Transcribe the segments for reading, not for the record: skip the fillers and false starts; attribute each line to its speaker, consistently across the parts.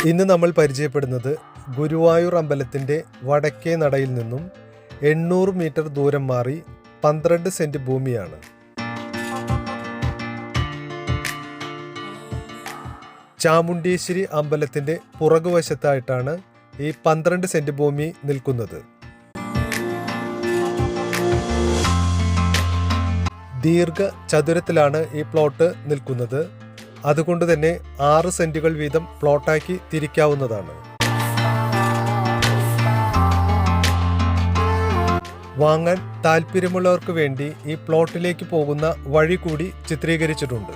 Speaker 1: ഇന്ന് നമ്മൾ പരിചയപ്പെടുന്നത് ഗുരുവായൂർ അമ്പലത്തിൻ്റെ വടക്കേ നടയിൽ നിന്നും 800 മീറ്റർ ദൂരം മാറി 12 സെന്റ് ഭൂമിയാണ്. ചാമുണ്ടേശ്വരി അമ്പലത്തിൻ്റെ പുറകുവശത്തായിട്ടാണ് ഈ 12 സെന്റ് ഭൂമി നിൽക്കുന്നത്. ദീർഘചതുരത്തിലാണ് ഈ പ്ലോട്ട് നിൽക്കുന്നത്. അതുകൊണ്ട് തന്നെ 6 സെന്റുകൾ വീതം പ്ലോട്ടാക്കി തിരിക്കാവുന്നതാണ്. വാങ്ങാൻ താല്പര്യമുള്ളവർക്ക് വേണ്ടി ഈ പ്ലോട്ടിലേക്ക് പോകുന്ന വഴി കൂടി ചിത്രീകരിച്ചിട്ടുണ്ട്.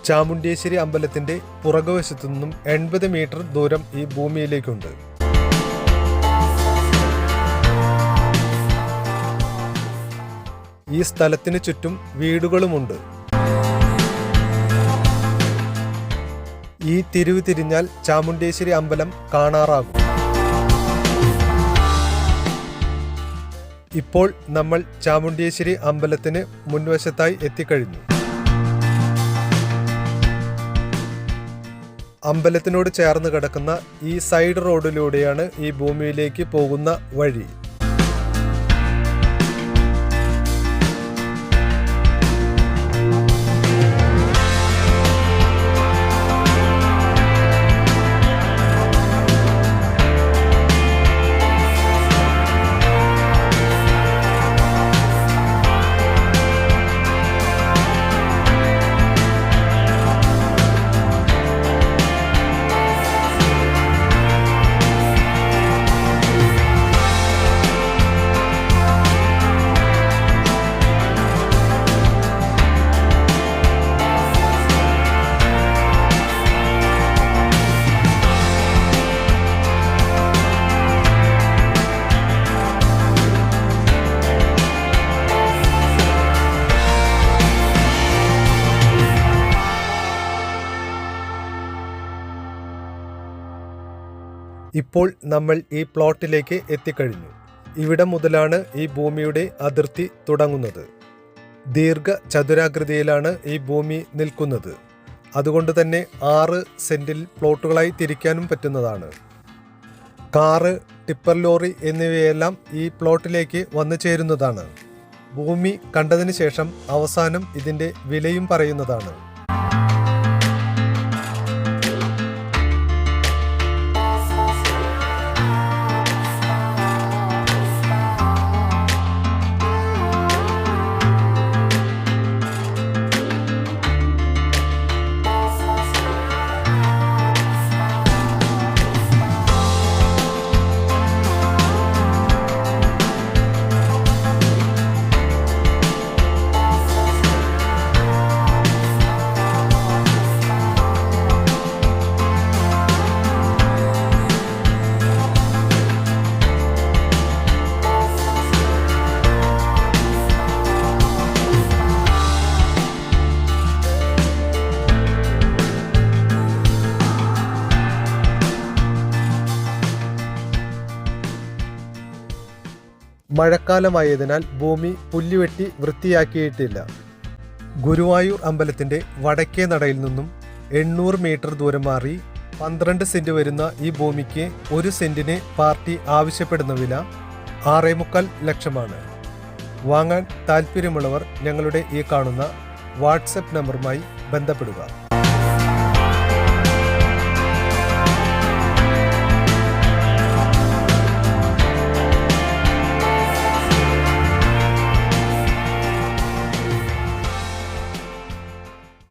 Speaker 1: ചാമുണ്ടേശ്വരി അമ്പലത്തിന്റെ പുറകുവശത്തു നിന്നും 80 മീറ്റർ ദൂരം ഈ ഭൂമിയിലേക്കുണ്ട്. ഈ സ്ഥലത്തിന് ചുറ്റും വീടുകളുമുണ്ട്. ഈ തിരിവ് തിരിഞ്ഞാൽ ചാമുണ്ടേശ്വരി അമ്പലം കാണാറാകും. ഇപ്പോൾ നമ്മൾ ചാമുണ്ടേശ്വരി അമ്പലത്തിന് മുൻവശത്തായി എത്തിക്കഴിഞ്ഞു. അമ്പലത്തിനോട് ചേർന്ന് കിടക്കുന്ന ഈ സൈഡ് റോഡിലൂടെയാണ് ഈ ഭൂമിയിലേക്ക് പോകുന്ന വഴി. ഇപ്പോൾ നമ്മൾ ഈ പ്ലോട്ടിലേക്ക് എത്തിക്കഴിഞ്ഞു. ഇവിടെ മുതലാണ് ഈ ഭൂമിയുടെ അതിർത്തി തുടങ്ങുന്നത്. ദീർഘചതുരാകൃതിയിലാണ് ഈ ഭൂമി നിൽക്കുന്നത്. അതുകൊണ്ട് തന്നെ 6 സെന്റിൽ പ്ലോട്ടുകളായി തിരിക്കാനും പറ്റുന്നതാണ്. കാറ്, ടിപ്പർ ലോറി എന്നിവയെല്ലാം ഈ പ്ലോട്ടിലേക്ക് വന്നു ചേരുന്നതാണ്. ഭൂമി കണ്ടതിന് ശേഷം അവസാനം ഇതിൻ്റെ വിലയും പറയുന്നതാണ്. മഴക്കാലമായതിനാൽ ഭൂമി പുല്ലുവെട്ടി വൃത്തിയാക്കിയിട്ടില്ല. ഗുരുവായൂർ അമ്പലത്തിൻ്റെ വടക്കേ നടയിൽ നിന്നും 800 മീറ്റർ ദൂരം മാറി 12 സെന്റ് വരുന്ന ഈ ഭൂമിക്ക് 1 സെന്റിന് പാർട്ടി ആവശ്യപ്പെടുന്ന വില 6.25 ലക്ഷമാണ്. വാങ്ങാൻ താല്പര്യമുള്ളവർ ഞങ്ങളുടെ ഈ കാണുന്ന വാട്സപ്പ് നമ്പറുമായി ബന്ധപ്പെടുക.